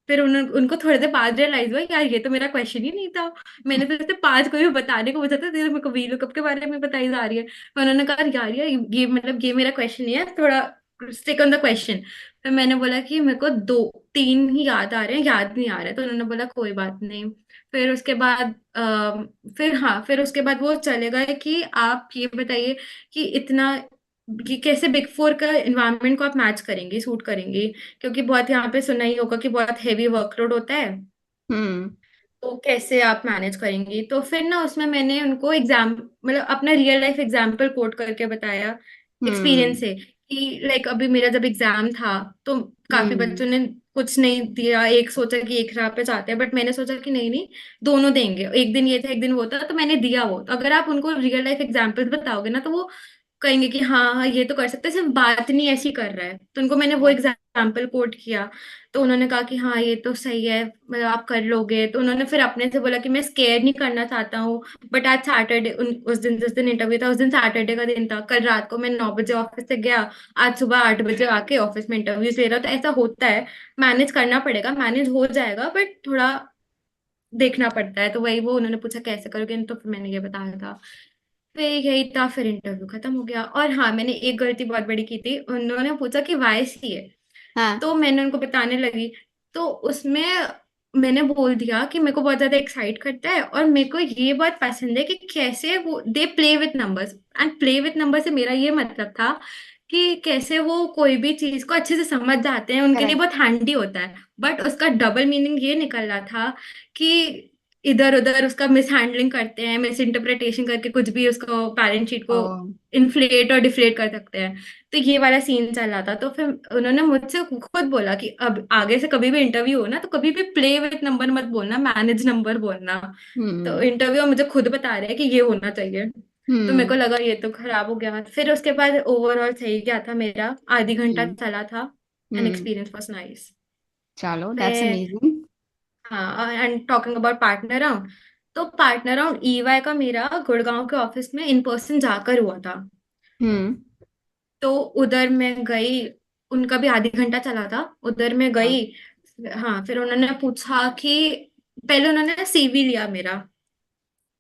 फिर उनको थोड़े देर बाद रियलाइज हुआ यार ये तो मेरा क्वेश्चन ही नहीं था, मैंने तो जैसे 5 को भी बताने को पूछा था, तो मेरे को वी लुकअप के बारे में बताई जा रही है। फिर उन्होंने कहा यार ये मतलब ये मेरा क्वेश्चन नहीं है, थोड़ा स्टिक ऑन द क्वेश्चन। फिर मैंने बोला कि मेरे को 2 3 ही याद आ रहे हैं, याद नहीं आ रहे, तो उन्होंने बोला कोई बात नहीं। फिर उसके बाद फिर उसके बाद वो चले गए कि आप ये बताइए कि इतना कि कैसे बिग फोर का इन्वायरमेंट को आप मैच करेंगे, सूट करेंगे, क्योंकि बहुत यहाँ पे सुना ही होगा कि बहुत हेवी वर्कलोड होता है। हम्म। तो कैसे आप मैनेज करेंगी, तो फिर ना उसमें मैंने उनको एग्जाम मतलब अपना रियल लाइफ एग्जाम्पल कोट करके बताया एक्सपीरियंस हम्म से कि लाइक अभी मेरा जब एग्जाम था तो काफी हम्म बच्चों ने कुछ नहीं दिया, एक सोचा कि एक राह पे जाते हैं, बट मैंने सोचा कि नहीं नहीं, दोनों देंगे, एक दिन ये था एक दिन वो था, तो मैंने दिया वो। तो अगर आप उनको रियल लाइफ एग्जांपल्स बताओगे ना तो वो कहेंगे कि हाँ हाँ ये तो कर सकते हैं, सिर्फ बात नहीं ऐसी कर रहा है। तो उनको मैंने वो एग्जाम्पल कोट किया, तो उन्होंने कहा कि हाँ ये तो सही है, मतलब आप कर लोगे। तो उन्होंने फिर अपने से बोला कि मैं स्केयर नहीं करना चाहता हूँ, बट आज सैटरडे, उस दिन जिस दिन इंटरव्यू था उस दिन सैटरडे का दिन था, कल रात को मैं 9 बजे ऑफिस से गया, आज सुबह 8 बजे आके ऑफिस में इंटरव्यू ले रहा। तो ऐसा होता है, मैनेज करना पड़ेगा, मैनेज हो जाएगा, बट थोड़ा देखना पड़ता है। तो वही वो उन्होंने पूछा कैसे करोगे, तो फिर मैंने ये बताया था। फिर यही था, फिर इंटरव्यू खत्म हो गया। और हाँ, मैंने एक गलती बहुत बड़ी की थी, उन्होंने पूछा कि वाई सी है, हाँ तो मैंने उनको बताने लगी, तो उसमें मैंने बोल दिया कि मेरे को बहुत ज्यादा एक्साइट करता है और मेरे को ये बात पसंद है कि कैसे वो they play with numbers. And play with number से मेरा ये मतलब था कि कैसे वो कोई भी चीज को अच्छे से समझ जाते हैं, उनके लिए करेक्ट। बहुत हैंडी होता है। बट उसका डबल मीनिंग ये निकल रहा था कि इधर उधर उसका मिस हैंडलिंग करते हैं, मिस इंटरप्रिटेशन करके कुछ भी उसको बैलेंस शीट को ओ इन्फ्लेट और डिफ्लेट कर सकते हैं। तो ये वाला सीन चल रहा था। तो फिर उन्होंने मुझसे खुद बोला कि अब आगे से कभी भी इंटरव्यू हो ना तो कभी भी प्ले विथ नंबर मत बोलना, मैनेज नंबर बोलना। तो हम्म इंटरव्यू मुझे खुद बता रहे हैं कि ये होना चाहिए। तो मेरे हम्म को लगा ये तो खराब हो गया। फिर उसके बाद ओवरऑल सही गया था मेरा, आधी घंटा हम्म चला था। And hmm experience was nice. चलो दैट्स फिर अमेजिंग। हाँ, and talking about partner round, तो पार्टनर राउंड ईवाई का मेरा गुड़गांव के ऑफिस में इन पर्सन जाकर हुआ था। हम्म तो उधर मैं गई, उनका भी आधी घंटा चला था, उधर मैं हाँ गई। हाँ, फिर उन्होंने पूछा कि पहले उन्होंने सीवी लिया मेरा,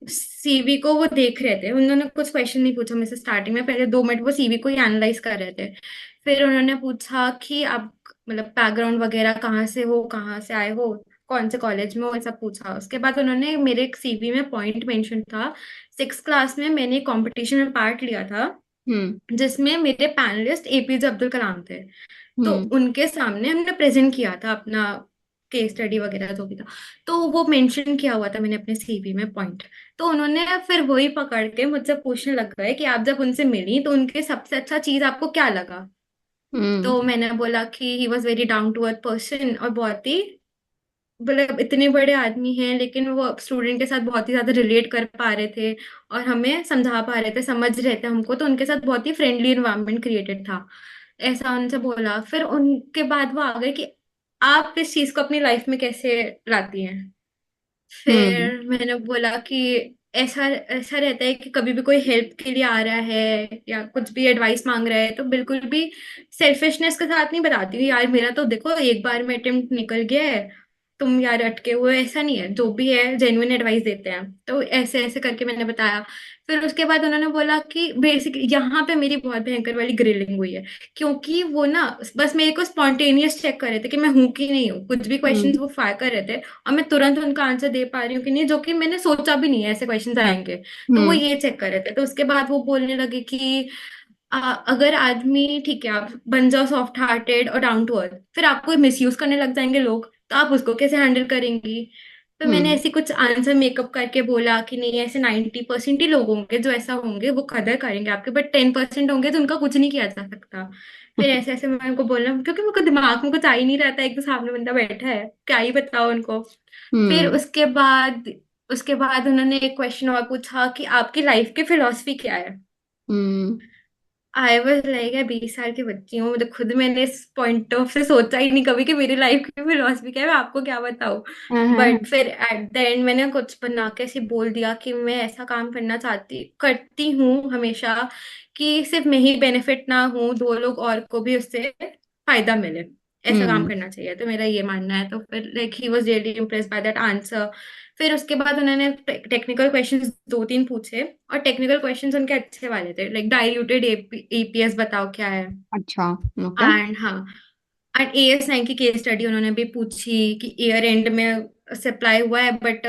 सीवी को वो देख रहे थे, उन्होंने कुछ क्वेश्चन नहीं पूछा मुझसे स्टार्टिंग में, पहले 2 मिनट वो सीवी को ही एनालाइज कर रहे थे। फिर उन्होंने पूछा कि आप मतलब बैकग्राउंड वगैरह कहाँ से हो, कहाँ से आए हो, कौन से कॉलेज में हो, ऐसा पूछा। उसके बाद उन्होंने मेरे एक सीवी में पॉइंट मेंशन था, 6 क्लास में मैंने कंपटीशन में पार्ट लिया था हम्म जिसमें मेरे पैनलिस्ट एपीजे अब्दुल कलाम थे। तो हम्म उनके सामने हमने प्रेजेंट किया था अपना केस स्टडी वगैरह जो भी था। तो वो मेंशन किया हुआ था मैंने अपने सीवी में पॉइंट। तो उन्होंने फिर वही पकड़ के मुझसे पूछने लग गए कि आप जब उनसे मिली तो उनके सबसे अच्छा चीज आपको क्या लगा। हम्म तो मैंने बोला कि he was very down to earth person, और बहुत ही मतलब इतने बड़े आदमी हैं लेकिन वो स्टूडेंट के साथ बहुत ही ज्यादा रिलेट कर पा रहे थे और हमें समझा पा रहे थे, समझ रहे थे हमको, तो उनके साथ बहुत ही फ्रेंडली इन्वायरमेंट क्रिएटेड था। ऐसा उनसे बोला। फिर उनके बाद वो आ गए कि आप इस चीज को अपनी लाइफ में कैसे लाती हैं। हम्म फिर मैंने बोला कि ऐसा ऐसा रहता है कि कभी भी कोई हेल्प के लिए आ रहा है या कुछ भी एडवाइस मांग रहा है तो बिल्कुल भी सेल्फिशनेस के साथ नहीं बताती हूँ यार मेरा तो देखो एक बार में अटेम्प्ट निकल गया है, तुम यार अटके हुए हो, ऐसा नहीं है, जो भी है जेन्युइन एडवाइस देते हैं। तो ऐसे ऐसे करके मैंने बताया। फिर उसके बाद उन्होंने बोला कि बेसिक यहाँ पे मेरी बहुत भयंकर वाली ग्रिलिंग हुई है, क्योंकि वो ना बस मेरे को स्पॉन्टेनियस चेक कर रहे थे कि मैं हूँ कि नहीं हूँ, कुछ भी क्वेश्चंस हम्म वो फायर कर रहे थे और मैं तुरंत उनका आंसर दे पा रही हूँ कि नहीं, जो कि मैंने सोचा भी नहीं है ऐसे क्वेश्चंस आएंगे। तो वो हम्म ये चेक कर रहे थे। तो उसके बाद वो बोलने लगे कि अगर आदमी ठीक है आप बन जाओ सॉफ्ट हार्टेड और डाउन टू अर्थ, फिर आपको मिसयूज करने लग जाएंगे लोग, तो आप उसको कैसे हैंडल करेंगी। तो मैंने हम्म ऐसे कुछ आंसर मेकअप करके बोला कि नहीं, ऐसे 90% ही लोग होंगे जो ऐसा होंगे, वो कदर करेंगे आपके, बट 10% होंगे तो उनका कुछ नहीं किया जा सकता। फिर ऐसे ऐसे मैं उनको बोलना, क्योंकि मेरे को दिमाग में कुछ आ ही नहीं रहता, एक तो सामने बंदा बैठा है, क्या ही बताओ उनको। फिर हम्म उसके बाद उन्होंने एक क्वेश्चन और पूछा कि आपकी लाइफ की फिलॉसफी क्या है। हम्म आई वॉज लाइक, 20 साल की बच्ची हूँ, मतलब खुद मैंने इस पॉइंट ऑफ से सोचा ही नहीं कभी कि मेरी लाइफ की फिलोसफी क्या है, मैं आपको क्या बताऊँ। हाँ हाँ बट फिर एट द एंड मैंने कुछ बना के ऐसे बोल दिया कि मैं ऐसा काम करना चाहती करती हूँ हमेशा कि सिर्फ मैं ही बेनिफिट ना हूँ, 2 लोग और को भी उससे फायदा मिले, ऐसा काम हम्म करना चाहिए। तो मेरा ये मानना है। तो फिर like he was really impress by that answer. फिर उसके बाद उन्होंने टेक्निकल क्वेश्चंस 2-3 पूछे, और टेक्निकल क्वेश्चंस उनके अच्छे वाले थे, लाइक डाइल्यूटेड एपीएस बताओ क्या है। अच्छा ओके एंड हाँ, एंड AS9 की केस स्टडी उन्होंने भी पूछी कि ईयर एंड में सप्लाई हुआ है, बट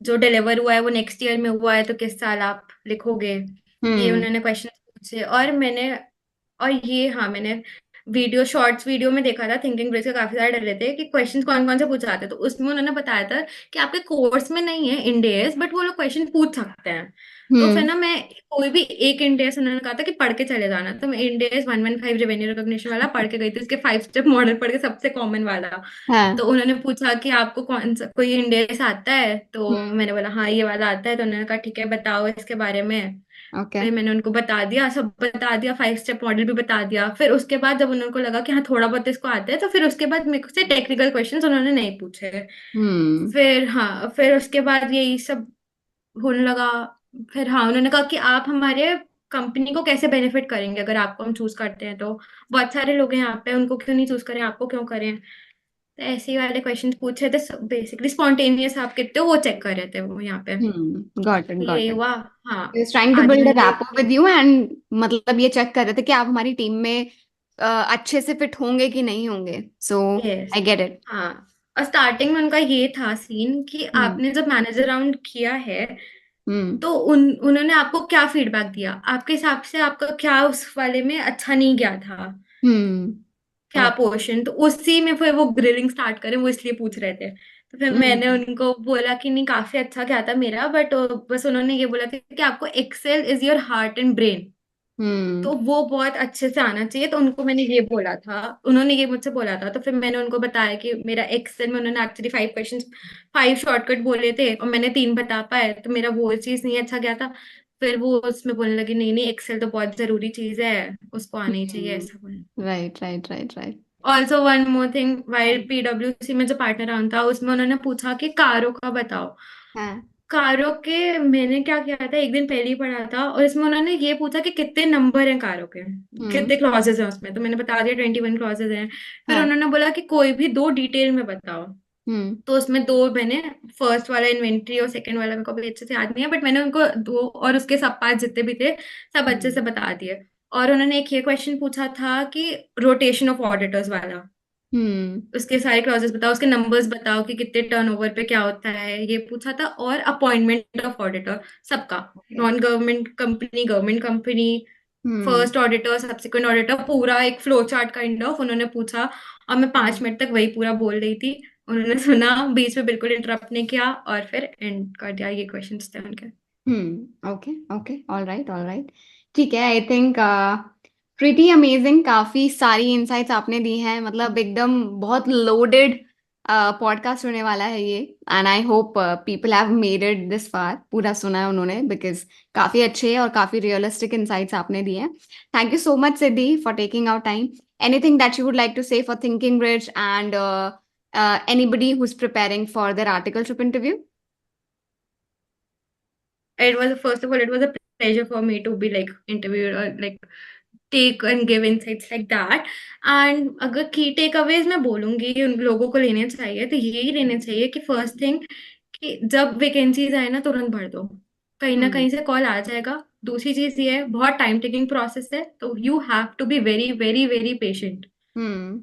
जो डिलीवर हुआ है वो नेक्स्ट ईयर में हुआ है, तो किस साल आप लिखोगे। ये हम्म उन्होंने क्वेश्चन पूछे। और ये हाँ, मैंने वीडियो शॉर्ट्स वीडियो में देखा था, थिंकिंग ब्रिज के काफी सारे डर रहे थे कि क्वेश्चन कौन कौन से पूछाते, तो उसमें उन्होंने बताया था कि आपके कोर्स में नहीं है इंडेस, बट वो लोग क्वेश्चन पूछ सकते हैं। तो फिर हम्म। ना मैं कोई भी एक इंडेस, उन्होंने कहा था कि पढ़ के चले जाना, तो मैं इंडेस 115 रेवेन्यू रिकॉग्निशन वाला पढ़ के गई थी, उसके 5 स्टेप मॉडल पढ़ के, सबसे कॉमन वाला। हाँ। तो उन्होंने पूछा कि आपको कौन सा कोई इंडेक्स आता है, तो हम्म। मैंने बोला हाँ ये वाला आता है, तो उन्होंने कहा ठीक है बताओ इसके बारे में। ओके। फिर मैंने उनको बता दिया, सब बता दिया, 5 स्टेप मॉडल भी बता दिया। फिर उसके बाद जब उनको लगा कि हाँ थोड़ा बहुत इसको आता है, तो फिर उसके बाद मेरे से टेक्निकल क्वेश्चंस उन्होंने नहीं पूछे। हम्म। फिर हाँ, फिर उसके बाद यही सब होने लगा। फिर हाँ, उन्होंने कहा कि आप हमारे कंपनी को कैसे बेनिफिट करेंगे अगर आपको हम चूज करते हैं, तो बहुत सारे लोग हैं यहाँ पे, उनको क्यों नहीं चूज करें, आपको क्यों करें। तो ऐसे ही वाले क्वेश्चन पूछ रहे थे, बेसिकली स्पॉन्टेनियस आप कितने हो वो चेक कर रहे थे वो यहाँ पे। गॉट इट, तो गॉट यही इट। हुआ। हाँ, इज ट्राइंग टू आधे बिल्ड अ घंटे। रैपो विद यू, एंड मतलब ये चेक कर रहे थे कि आप हमारी टीम में अच्छे से फिट होंगे कि नहीं होंगे। So yes. I get it. हाँ, और स्टार्टिंग में उनका ये था सीन कि हम्म। आपने जब मैनेजर राउंड किया है, हम्म। तो उन्होंने आपको क्या फीडबैक दिया, आपके हिसाब से आपका क्या उस वाले में अच्छा नहीं गया था, क्या ओके। पोर्शन, तो उसी में फिर वो ग्रिलिंग स्टार्ट करें, वो इसलिए पूछ रहे थे। तो फिर मैंने हम्म। उनको बोला कि नहीं काफी अच्छा क्या था मेरा, बट बस उन्होंने ये बोला था कि आपको Excel is your heart and brain, hmm. तो वो बहुत अच्छे से आना चाहिए। तो उनको मैंने ये बोला था, उन्होंने ये मुझसे बोला था, तो फिर मैंने उनको बताया कि मेरा एक्सेल में, उन्होंने एक्चुअली 5 क्वेश्चन, 5 शॉर्टकट बोले थे और मैंने 3 बता पाए, तो मेरा वो चीज नहीं अच्छा गया था। फिर वो उसमें बोलने लगी नहीं नहीं, एक्सेल तो बहुत जरूरी चीज है, उसको आनी ही चाहिए, ऐसा बोले। Right, right, right, right. Also one more thing, while पीडब्ल्यूसी में जो पार्टनर राउंड था उसमें उन्होंने पूछा कि कारों का बताओ। हाँ। कारों के मैंने क्या किया था, एक दिन पहले ही पढ़ा था, और इसमें उन्होंने ये पूछा कि कितने नंबर हैं कारों के, हम्म। कितने क्लॉजेज हैं उसमें, तो मैंने बता दिया 21 क्लॉजेज हैं। फिर हाँ। उन्होंने बोला कि कोई भी दो डिटेल में बताओ। हम्म। तो उसमें दो मैंने, फर्स्ट वाला इन्वेंट्री और सेकंड वाला मेरे को भी अच्छे से याद नहीं है, बट मैंने उनको दो और उसके सब पार्ट जितने भी थे सब अच्छे हम्म। से बता दिए। और उन्होंने एक ये क्वेश्चन पूछा था कि रोटेशन ऑफ ऑडिटर्स वाला, हम्म। उसके सारे क्लॉजेस बताओ, उसके नंबर्स बताओ कि कितने टर्नओवर पे क्या होता है, ये पूछा था। और अपॉइंटमेंट ऑफ ऑडिटर सबका, okay. Non government company, government company, hmm. First auditor, subsequent auditor, पूरा एक फ्लो चार्ट काइंड ऑफ उन्होंने पूछा। और मैं 5 मिनट तक वही पूरा बोल रही थी, उन्होंने सुना, बीच में बिल्कुल इंटरप्ट नहीं किया, और फिर एंड कर दिया। ये क्वेश्चंस थे उनके। Okay, okay, all right, all right. ठीक है, आई थिंक प्रिटी अमेजिंग, काफी सारी इंसाइट्स आपने दी हैं, मतलब एकदम बहुत लोडेड पॉडकास्ट होने वाला है ये। And I hope people have made it this far, पूरा सुना है उन्होंने, बिकॉज काफी अच्छे और काफी रियलिस्टिक इंसाइट्स आपने दिए हैं। Thank you so much Siddhi for taking out time. Anything that you would like to say for thinking bridge and anybody who's preparing for their articleship interview? It was, first of all, it was a pleasure for me to be like interviewed or like take and give insights like that. And अगर की take Awez मैं बोलूंगी उन लोगों को लेने चाहिए, तो यही लेने चाहिए कि फर्स्ट थिंग, कि जब वैकेंसीज आए ना तुरंत भर दो, कहीं ना हम्म। कहीं से कॉल आ जाएगा। दूसरी चीज ये है, बहुत टाइम टेकिंग प्रोसेस है, तो you have to be very very very patient. Hmm.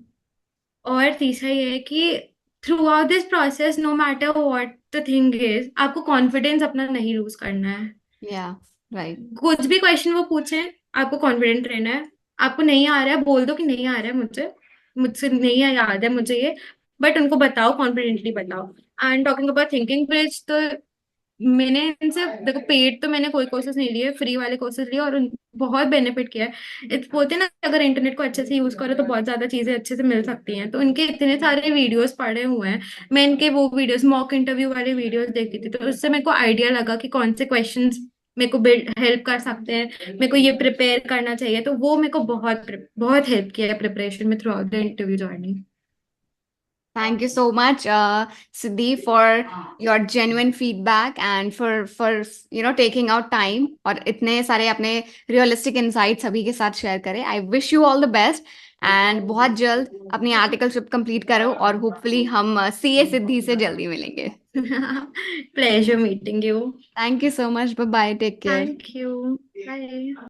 और तीसरा ये है कि throughout this process, no matter what the thing is, आपको कॉन्फिडेंस अपना नहीं लूज करना है। या। राइट। कुछ भी क्वेश्चन वो पूछे, आपको कॉन्फिडेंट रहना है। आपको नहीं आ रहा है, बोल दो कि नहीं आ रहा है मुझे, मुझसे नहीं है, याद है मुझे ये, बट उनको बताओ, कॉन्फिडेंटली बताओ। And talking about thinking bridge, तो मैंने इनसे देखो, पेड तो मैंने कोई कोर्सेज नहीं लिए, फ्री वाले कोर्सेज लिए, और बहुत बेनिफिट किया है। इस बोलते हैं ना, अगर इंटरनेट को अच्छे से यूज करो तो बहुत ज्यादा चीजें अच्छे से मिल सकती हैं। तो इनके इतने सारे वीडियोस पड़े हुए हैं, मैं इनके वो वीडियोस, मॉक इंटरव्यू वाले वीडियोस देखती थी, तो उससे मेरे को आइडिया लगा कि कौन से क्वेश्चंस मेरे को बिल्ड हेल्प कर सकते हैं, मेरे को ये प्रिपेयर करना चाहिए। तो वो मेरे को बहुत बहुत हेल्प किया है प्रिपरेशन में through out the interview journey. Thank you so much, Siddhi, for your genuine feedback and for taking out time और इतने सारे अपने realistic insights सभी के साथ share करें. I wish you all the best and बहुत जल्द अपनी articleship complete करो और hopefully हम CA सिद्धि से जल्दी मिलेंगे. Pleasure meeting you. Thank you so much. Bye bye. Take care. Thank you. Bye.